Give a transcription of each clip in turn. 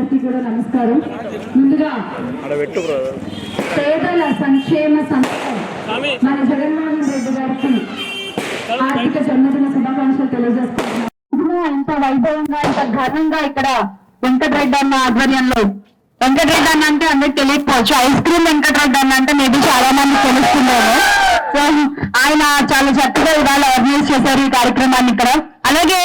అందరికీ కూడా నమస్కారం. ముందుగా పేదల సంక్షేమ సంస్థ మన జగన్మోహన్ రెడ్డి గారికి ఆర్థిక జన్మదిన శుభాకాంక్షలు తెలియజేస్తున్నాను. ఇంత వైభవంగా ఇంత ఘనంగా ఇక్కడ వెంకటరెడ్డి అన్న ఆధ్వర్యంలో, వెంకటరెడ్డి అన్న అంటే అందరికి తెలియకపోవచ్చు, ఐస్ క్రీమ్ వెంకటరెడ్డి అన్న అంటే మేబీ చాలా మంది తెలుస్తున్నారు. సో ఆయన చాలా చక్కగా ఇవాళ ఆర్గనైజ్ చేశారు ఈ కార్యక్రమాన్ని ఇక్కడ. అలాగే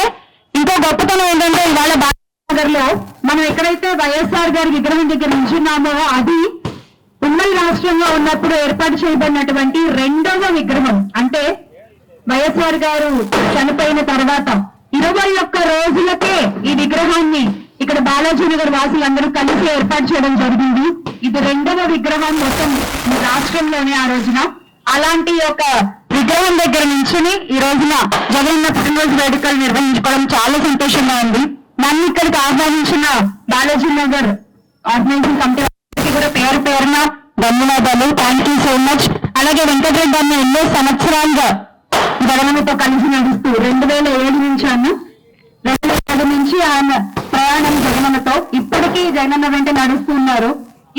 ఇంకో గొప్పతనం ఏంటంటే ఇవాళ బాలనగర్ లో మనం ఎక్కడైతే వైఎస్ఆర్ గారి విగ్రహం దగ్గర నుంచున్నామో అది ఉమ్మడి రాష్ట్రంలో ఉన్నప్పుడు ఏర్పాటు చేయబడినటువంటి 2వ విగ్రహం. అంటే వైఎస్ఆర్ గారు చనిపోయిన తర్వాత 21 రోజులకే ఈ విగ్రహాన్ని ఇక్కడ బాలాజీనగర్ వాసులందరూ కలిసి ఏర్పాటు చేయడం జరిగింది. ఇది 2వ విగ్రహం మొత్తం రాష్ట్రంలోనే ఆ రోజున. అలాంటి ఒక విగ్రహం దగ్గర నుంచి ఈ రోజున జగనన్న పుట్టినరోజు వేడుకలు నిర్వహించుకోవడం చాలా సంతోషంగా ఉంది. నన్ను ఇక్కడికి ఆహ్వానించిన బాలాజీనగర్ ఆర్గనైజింగ్ కమిటీ కూడా పేరు పేరున ధన్యవాదాలు. Thank you so much. అలాగే వెంకటరెడ్డి అన్న ఎన్నో సంవత్సరాలుగా జగనన్నతో కలిసి నడుస్తూ 2007 నుంచి 2007 నుంచి ఆయన ప్రయాణం జగనన్నతో ఇప్పటికీ జగనన్న వెంట నడుస్తున్నారు.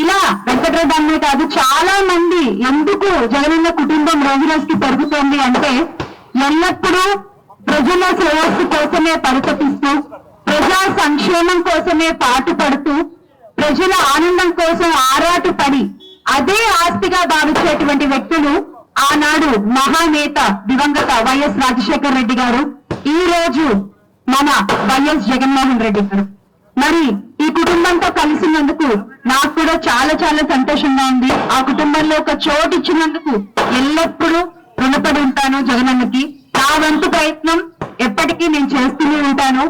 ఇలా వెంకటరెడ్డి అన్నే కాదు చాలా మంది ఎందుకు జగనన్న కుటుంబం రోజు రోజుకి పెరుగుతోంది అంటే ఎల్లప్పుడూ ప్రజల శ్రేయస్సు కోసమే పరితపిస్తూ, ప్రజా సంక్షేమం కోసమే పాటుపడుతూ, ప్రజల ఆనందం కోసం ఆరాటు పడి అదే ఆస్తిగా భావించేటువంటి వ్యక్తులు ఆనాడు మహానేత దివంగత వైఎస్ రాజశేఖర్ రెడ్డి గారు, ఈ రోజు మన వైఎస్ జగన్మోహన్ రెడ్డి గారు. మరి ఈ కుటుంబంతో కలిసినందుకు నాకు కూడా చాలా చాలా సంతోషంగా ఉంది. ఆ కుటుంబంలో ఒక చోటు ఇచ్చినందుకు ఎల్లప్పుడూ రుణపడి ఉంటాను జగనన్నకి. నా వంతు ప్రయత్నం ఎప్పటికీ నేను చేస్తూనే ఉంటాను.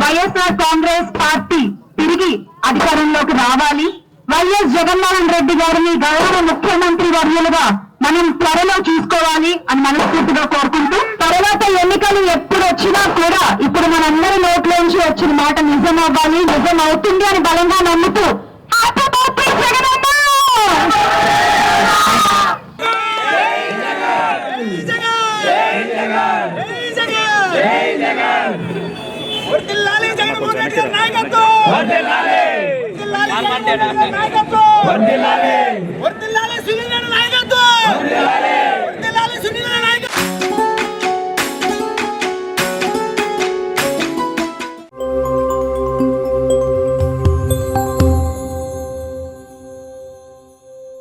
వైఎస్ఆర్ కాంగ్రెస్ పార్టీ తిరిగి అధికారంలోకి రావాలి. వైఎస్ జగన్మోహన్ రెడ్డి గారిని గౌరవ ముఖ్యమంత్రి వర్యులుగా మనం త్వరలో చూసుకోవాలి అని మనస్ఫూర్తిగా కోరుకుంటూ, తర్వాత ఎన్నికలు ఎప్పుడు వచ్చినా కూడా ఇప్పుడు మనందరి నోట్లోంచి వచ్చిన మాట నిజం అవ్వాలి, నిజం అవుతుంది అని బలంగా నమ్ముతూ హ్యాపీ బర్త్డే జగనన్న. నాయకత్వం